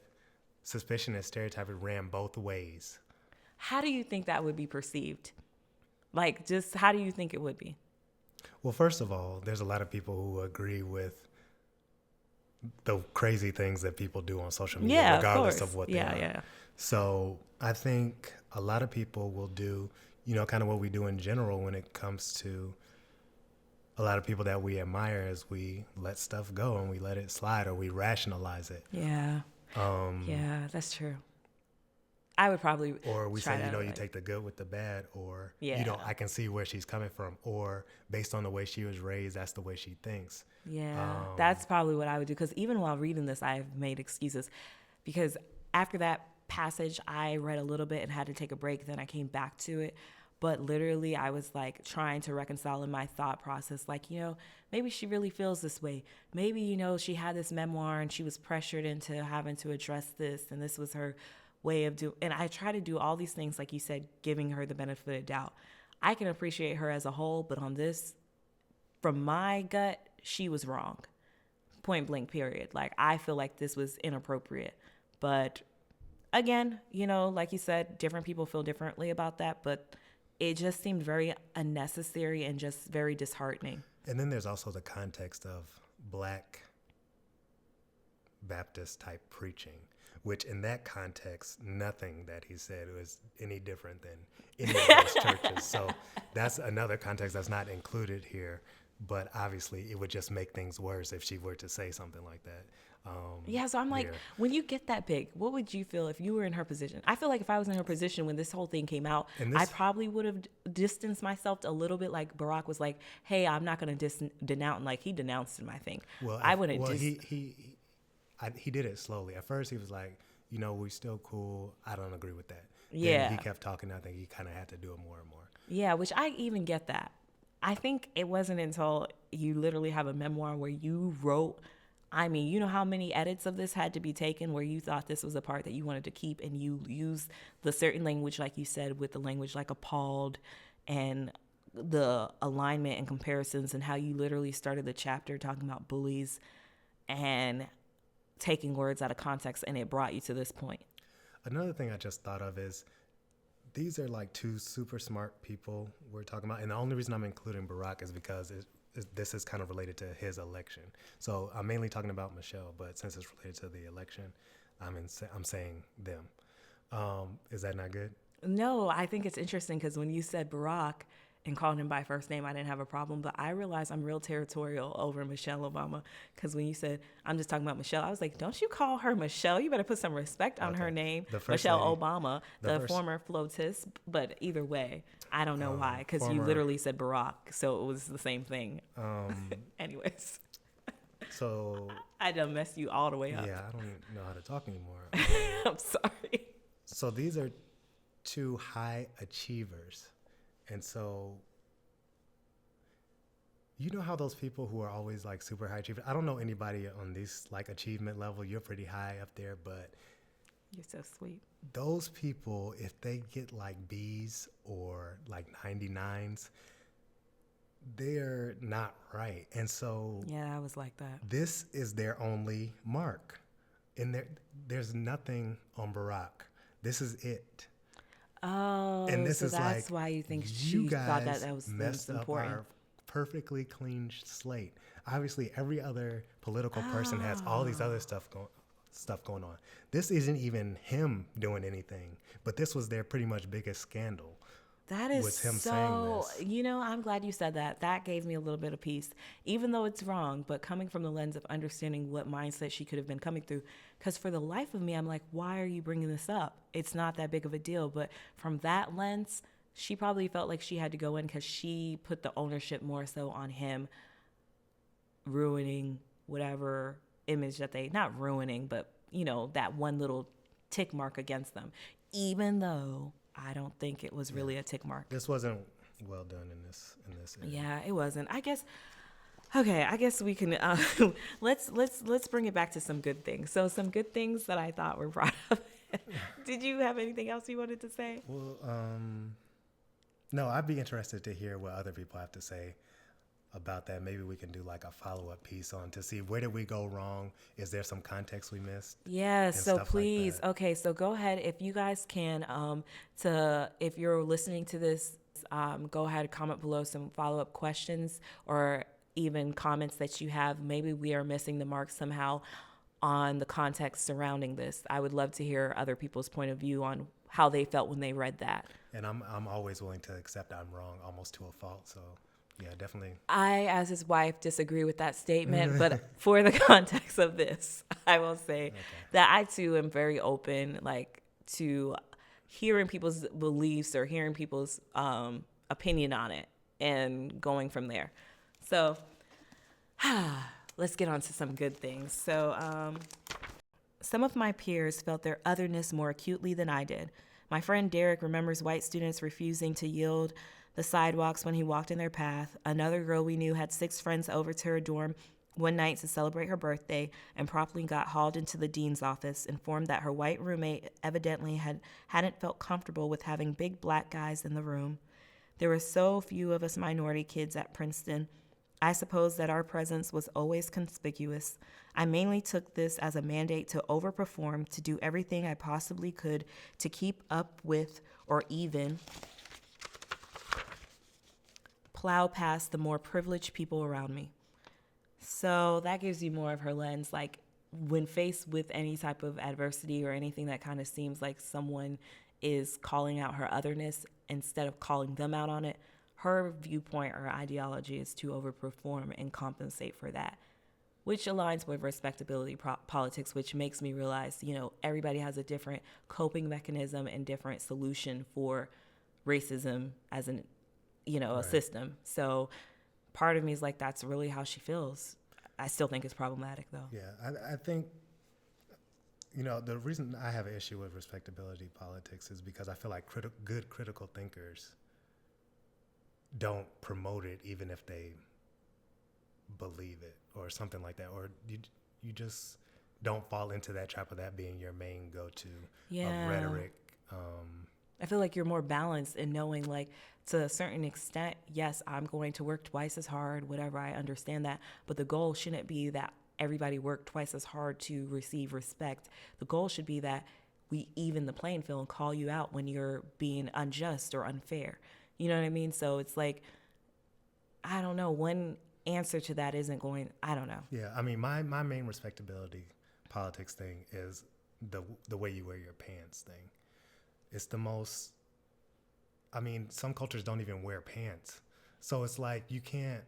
suspicion and stereotype ran both ways. How do you think that would be perceived? Like, just how do you think it would be? Well, first of all, there's a lot of people who agree with the crazy things that people do on social media, regardless of what they are. Yeah. So I think a lot of people will do, kind of what we do in general when it comes to a lot of people that we admire is we let stuff go and we let it slide or we rationalize it. Yeah. Yeah, that's true. I would probably Or we try say, to, you like, take the good with the bad, or, Yeah. I can see where she's coming from, or based on the way she was raised, that's the way she thinks. Yeah, that's probably what I would do. Because even while reading this, I've made excuses. Because after that passage, I read a little bit and had to take a break. Then I came back to it. But literally, I was like trying to reconcile in my thought process, like, maybe she really feels this way. Maybe, she had this memoir and she was pressured into having to address this. And this was her way of doing. And I try to do all these things, like you said, giving her the benefit of the doubt. I can appreciate her as a whole, but on this, from my gut, she was wrong. Point blank, period. Like, I feel like this was inappropriate. But again, like you said, different people feel differently about that. But it just seemed very unnecessary and just very disheartening. And then there's also the context of Black Baptist type preaching, which in that context, nothing that he said was any different than any of those churches. So that's another context that's not included here. But obviously, it would just make things worse if she were to say something like that. Yeah, so I'm like, when you get that big, what would you feel if you were in her position? I feel like if I was in her position when this whole thing came out, I probably would have distanced myself a little bit. Like Barack was like, "Hey, I'm not going to denounce." Like he denounced him, I think. Well, I wouldn't. Well, he did it slowly. At first, he was like, "We're still cool. I don't agree with that." Yeah. Then he kept talking. I think he kind of had to do it more and more. Yeah, which I even get that. I think it wasn't until you literally have a memoir where you wrote. I mean, you know how many edits of this had to be taken where you thought this was a part that you wanted to keep, and you use the certain language, like you said, with the language like appalled and the alignment and comparisons, and how you literally started the chapter talking about bullies and taking words out of context, and it brought you to this point. Another thing I just thought of is these are like two super smart people we're talking about. And the only reason I'm including Barack is because this is kind of related to his election. So I'm mainly talking about Michelle, but since it's related to the election, I'm saying them. Is that not good? No, I think it's interesting because when you said Barack and called him by first name, I didn't have a problem. But I realized I'm real territorial over Michelle Obama because when you said, I'm just talking about Michelle, I was like, don't you call her Michelle? You better put some respect on her name. Michelle lady, Obama, the former FLOTUS. But either way, I don't know why, because you literally said Barack. So it was the same thing. Anyways. So I done messed you all the way up. Yeah, I don't even know how to talk anymore. I'm sorry. So these are two high achievers. And so, you know how those people who are always like super high achievers, I don't know anybody on this like achievement level, you're pretty high up there, but you're so sweet. Those people, if they get like B's or like 99s, they're not right. And so yeah, I was like that. This is their only mark. And there's nothing on Barack. This is it. Oh, and this so is that's like, why you think she thought that was messed important. Up our perfectly clean slate. Obviously, every other political person has all these other stuff going on. This isn't even him doing anything, but this was their pretty much biggest scandal. That is him so, I'm glad you said that. That gave me a little bit of peace, even though it's wrong, but coming from the lens of understanding what mindset she could have been coming through. Because for the life of me, I'm like, why are you bringing this up? It's not that big of a deal. But from that lens, she probably felt like she had to go in because she put the ownership more so on him ruining whatever image that not ruining, but, that one little tick mark against them, even though I don't think it was really a tick mark. This wasn't well done in this area. Yeah, it wasn't. I guess we can let's bring it back to some good things. So some good things that I thought were brought up. Did you have anything else you wanted to say? Well, no, I'd be interested to hear what other people have to say about that. Maybe we can do like a follow-up piece on to see where did we go wrong? Is there some context we missed? Yes, so please. Like okay, so go ahead if you guys can if you're listening to this, go ahead and comment below some follow-up questions or even comments that you have. Maybe we are missing the mark somehow on the context surrounding this. I would love to hear other people's point of view on how they felt when they read that. And I'm always willing to accept I'm wrong almost to a fault, so Yeah, definitely. I, as his wife, disagree with that statement, but for the context of this, I will say Okay. that I too am very open, like, to hearing people's beliefs or hearing people's opinion on it and going from there. So let's get on to some good things. So some of my peers felt their otherness more acutely than I did. My friend Derek remembers white students refusing to yield the sidewalks when he walked in their path. Another girl we knew had 6 friends over to her dorm one night to celebrate her birthday and promptly got hauled into the dean's office, informed that her white roommate evidently hadn't felt comfortable with having big black guys in the room. There were so few of us minority kids at Princeton. I suppose that our presence was always conspicuous. I mainly took this as a mandate to overperform, to do everything I possibly could to keep up with or even plow past the more privileged people around me. So that gives you more of her lens. Like, when faced with any type of adversity or anything that kind of seems like someone is calling out her otherness instead of calling them out on it, her viewpoint or ideology is to overperform and compensate for that, which aligns with respectability politics, which makes me realize, everybody has a different coping mechanism and different solution for racism as an, a system. So part of me is like, that's really how she feels. I still think it's problematic, though. Yeah, I think, the reason I have an issue with respectability politics is because I feel like good critical thinkers don't promote it even if they believe it or something like that, or you just don't fall into that trap of that being your main go-to of rhetoric. I feel like you're more balanced in knowing, like, to a certain extent, yes, I'm going to work twice as hard, whatever, I understand that. But the goal shouldn't be that everybody work twice as hard to receive respect. The goal should be that we even the playing field and call you out when you're being unjust or unfair. You know what I mean? So it's like, I don't know. One answer to that isn't going, I don't know. Yeah, I mean, my main respectability politics thing is the way you wear your pants thing. It's the most, I mean, some cultures don't even wear pants. So it's like, you can't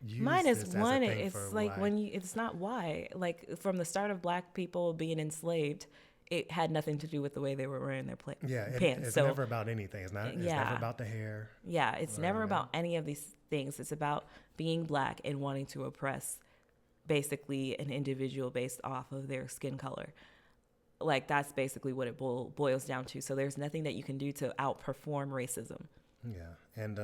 use Mine is this one. as a thing It's for like why. it's not why. Like, from the start of black people being enslaved, it had nothing to do with the way they were wearing their Yeah, pants. it's So never about anything. It's never yeah, about the hair. yeah, it's Or, never about any of these things. It's about being black and wanting to oppress basically an individual based off of their skin color. Like, that's basically what it boils down to. So there's nothing that you can do to outperform racism. Yeah, and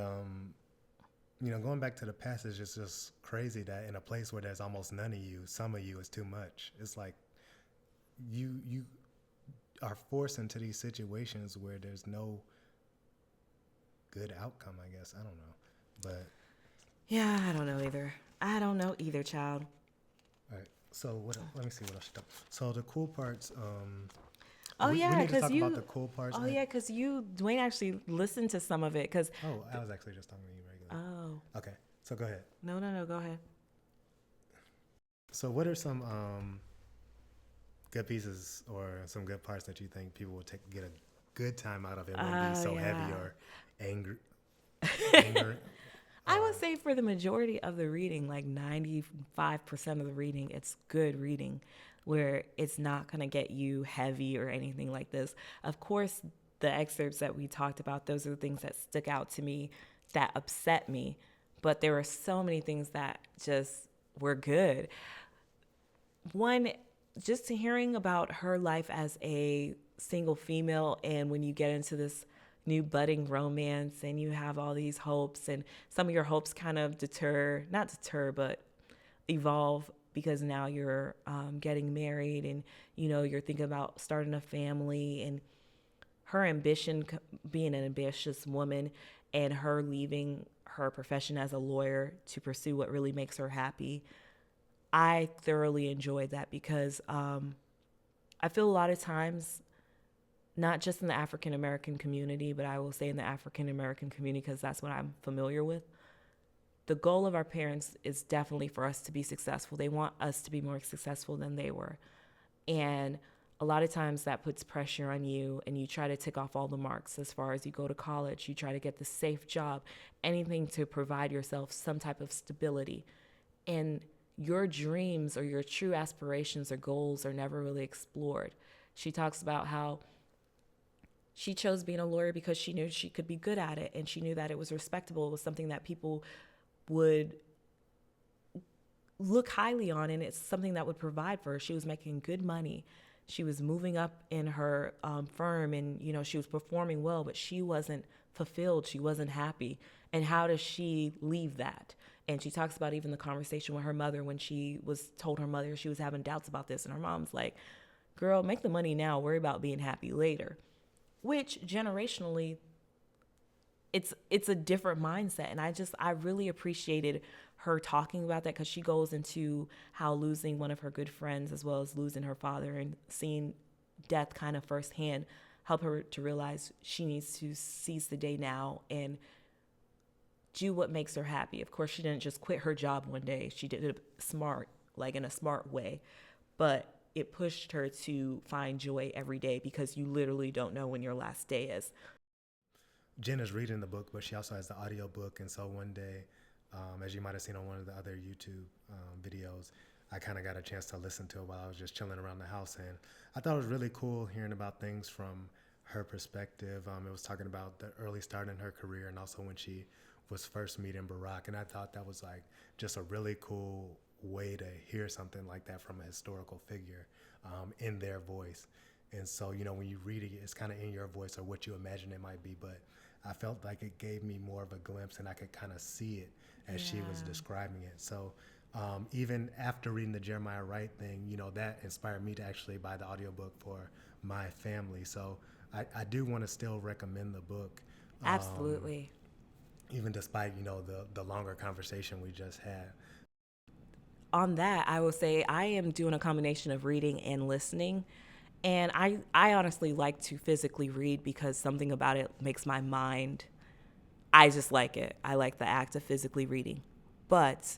going back to the passage, it's just crazy that in a place where there's almost none of you, some of you is too much. It's like you are forced into these situations where there's no good outcome, I guess. I don't know. But Yeah, I don't know either. I don't know either, child. all right. So let me see what else. So the cool parts. Oh, we yeah, need to because talk about the cool parts. Oh, yeah, because Dwayne actually listened to some of it. Because Oh, I was actually just talking to you regularly. oh, Okay, so go ahead. no, go ahead. So what are some good pieces or some good parts that you think people will get a good time out of it? Won't be so heavy Yeah. or anger. I would say for the majority of the reading, like 95% of the reading, it's good reading where it's not going to get you heavy or anything like this. Of course, the excerpts that we talked about, those are the things that stuck out to me, that upset me. But there were so many things that just were good. One, just hearing about her life as a single female, and when you get into this new budding romance and you have all these hopes, and some of your hopes kind of not deter, but evolve because now you're getting married and, you're thinking about starting a family, and her ambition, being an ambitious woman, and her leaving her profession as a lawyer to pursue what really makes her happy. I thoroughly enjoyed that because I feel a lot of times, not just in the African American community, but I will say in the African American community because that's what I'm familiar with, the goal of our parents is definitely for us to be successful. They want us to be more successful than they were. And a lot of times that puts pressure on you, and you try to tick off all the marks as far as you go to college. You try to get the safe job, anything to provide yourself some type of stability. And your dreams or your true aspirations or goals are never really explored. She talks about how she chose being a lawyer because she knew she could be good at it, and she knew that it was respectable. It was something that people would look highly on, and it's something that would provide for her. She was making good money. She was moving up in her firm, and she was performing well, but she wasn't fulfilled. She wasn't happy. And how does she leave that? And she talks about even the conversation with her mother when she was told her mother she was having doubts about this, and her mom's like, girl, make the money now, worry about being happy later. Which generationally, it's a different mindset. And I really appreciated her talking about that, because she goes into how losing one of her good friends as well as losing her father and seeing death kind of firsthand help her to realize she needs to seize the day now and do what makes her happy. Of course, she didn't just quit her job one day. She did it smart, like in a smart way. But it pushed her to find joy every day, because you literally don't know when your last day is. Jen is reading the book, but she also has the audio book. And so one day, as you might have seen on one of the other YouTube videos, I kind of got a chance to listen to it while I was just chilling around the house. And I thought it was really cool hearing about things from her perspective. It was talking about the early start in her career, and also when she was first meeting Barack. And I thought that was like just a really cool way to hear something like that from a historical figure in their voice. And so, when you read it, it's kind of in your voice or what you imagine it might be. But I felt like it gave me more of a glimpse, and I could kind of see it as she was describing it. So even after reading the Jeremiah Wright thing, that inspired me to actually buy the audiobook for my family. So I do want to still recommend the book. Absolutely. Even despite, the longer conversation we just had. On that, I will say I am doing a combination of reading and listening. And I honestly like to physically read, because something about it makes my mind, I just like it. I like the act of physically reading. But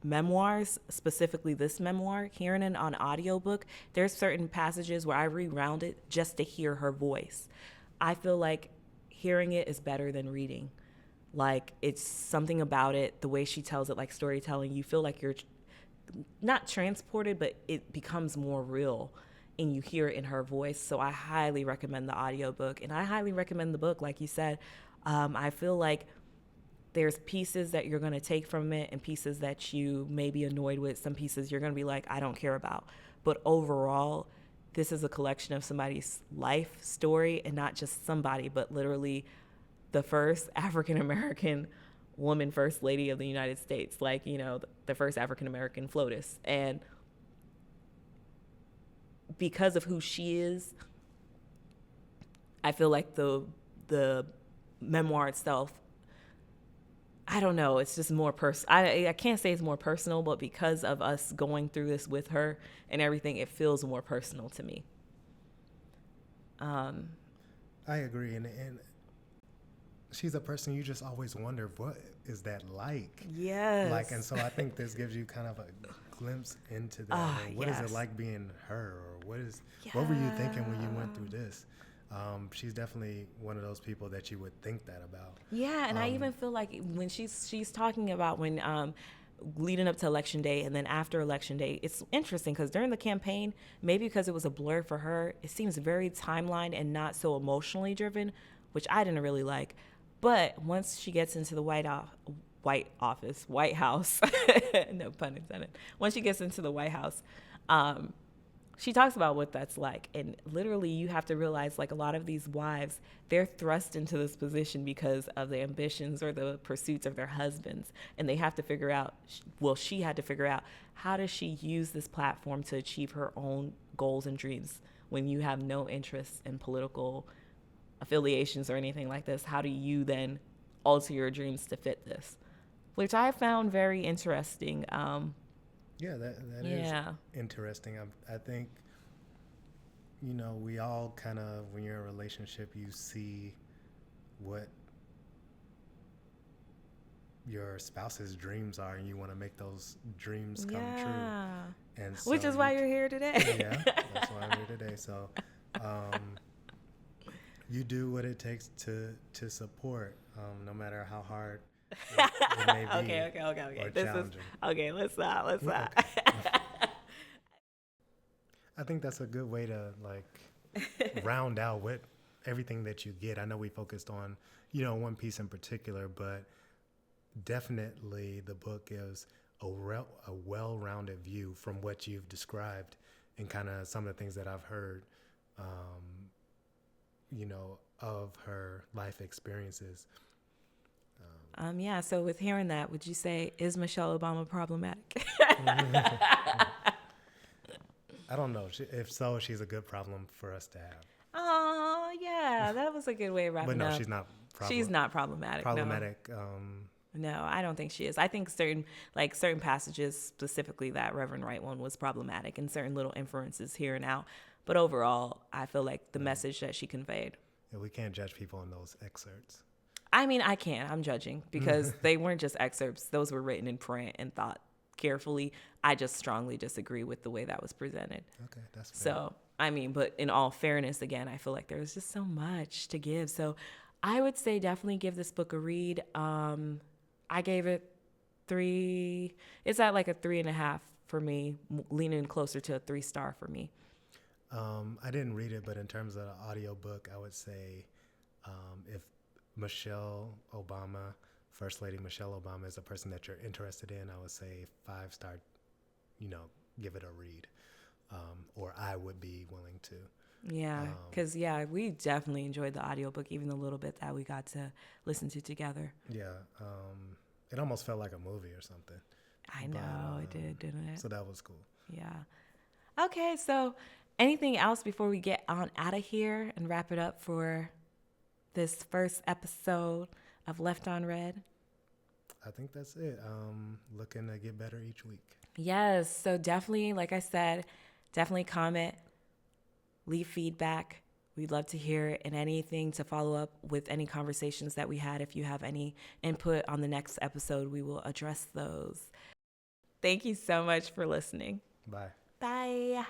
memoirs, specifically this memoir, hearing it on audiobook, there's certain passages where I rewound it just to hear her voice. I feel like hearing it is better than reading. Like, it's something about it, the way she tells it, like storytelling, you feel like you're not transported, but it becomes more real, and you hear it in her voice. So I highly recommend the audiobook, and I highly recommend the book. Like you said, I feel like there's pieces that you're going to take from it and pieces that you may be annoyed with. Some pieces you're going to be like, I don't care about. But overall, this is a collection of somebody's life story, and not just somebody, but literally the first African-American woman first lady of the United States, like, the first African-American FLOTUS. And because of who she is, I feel like the memoir itself, I don't know, it's just more personal. I can't say it's more personal, but because of us going through this with her and everything, it feels more personal to me. I agree, and she's a person you just always wonder, what is that like? Yes. Like, and so I think this gives you kind of a glimpse into that. What is it like being her, or what were you thinking when you went through this? She's definitely one of those people that you would think that about. Yeah, and I even feel like when she's talking about when leading up to election day and then after election day, it's interesting because during the campaign, maybe because it was a blur for her, it seems very timeline and not so emotionally driven, which I didn't really like. But once she gets into the White House, no pun intended. Once she gets into the White House, she talks about what that's like. And literally, you have to realize, like, a lot of these wives, they're thrust into this position because of the ambitions or the pursuits of their husbands. And they have to figure out, she had to figure out, how does she use this platform to achieve her own goals and dreams when you have no interest in political affiliations or anything like this? How do you then alter your dreams to fit this? Which I found very interesting. Yeah, that is interesting. I think, we all kind of, when you're in a relationship, you see what your spouse's dreams are, and you want to make those dreams come Yeah. true. And Which so is why you're here today. yeah, that's why I'm here today. So you do what it takes to support, no matter how hard it may be Okay. or This is challenging. okay. Let's not. Yeah, I think that's a good way to round out what everything that you get. I know we focused on, one piece in particular, but definitely the book gives a well-rounded view from what you've described and kind of some of the things that I've heard, of her life experiences. Yeah. So with hearing that, would you say, is Michelle Obama problematic? I don't know. If so, she's a good problem for us to have. Oh, yeah. That was a good way of wrapping But no, up. she's not She's not problematic. problematic. No, I don't think she is. I think certain passages, specifically that Reverend Wright one, was problematic, and certain little inferences here and out. But overall, I feel like the message that she conveyed. Yeah, we can't judge people on those excerpts. I mean, I can. I'm judging because they weren't just excerpts. Those were written in print and thought carefully. I just strongly disagree with the way that was presented. Okay, that's fair. So, I mean, but in all fairness, again, I feel like there was just so much to give. So I would say definitely give this book a read. I gave it 3. It's at like a 3.5 for me, leaning closer to a 3-star for me. I didn't read it, but in terms of the audiobook, I would say if Michelle Obama, First Lady Michelle Obama, is a person that you're interested in, I would say 5-star, give it a read. Or I would be willing to. Yeah, because, we definitely enjoyed the audiobook, even the little bit that we got to listen to together. Yeah, it almost felt like a movie or something. I know, it did, didn't it? So that was cool. Yeah. Okay, so anything else before we get on out of here and wrap it up for this first episode of Left on Red? I think that's it. Looking to get better each week. Yes, so definitely, like I said, definitely comment, leave feedback. We'd love to hear it, and anything to follow up with any conversations that we had. If you have any input on the next episode, we will address those. Thank you so much for listening. Bye. Bye.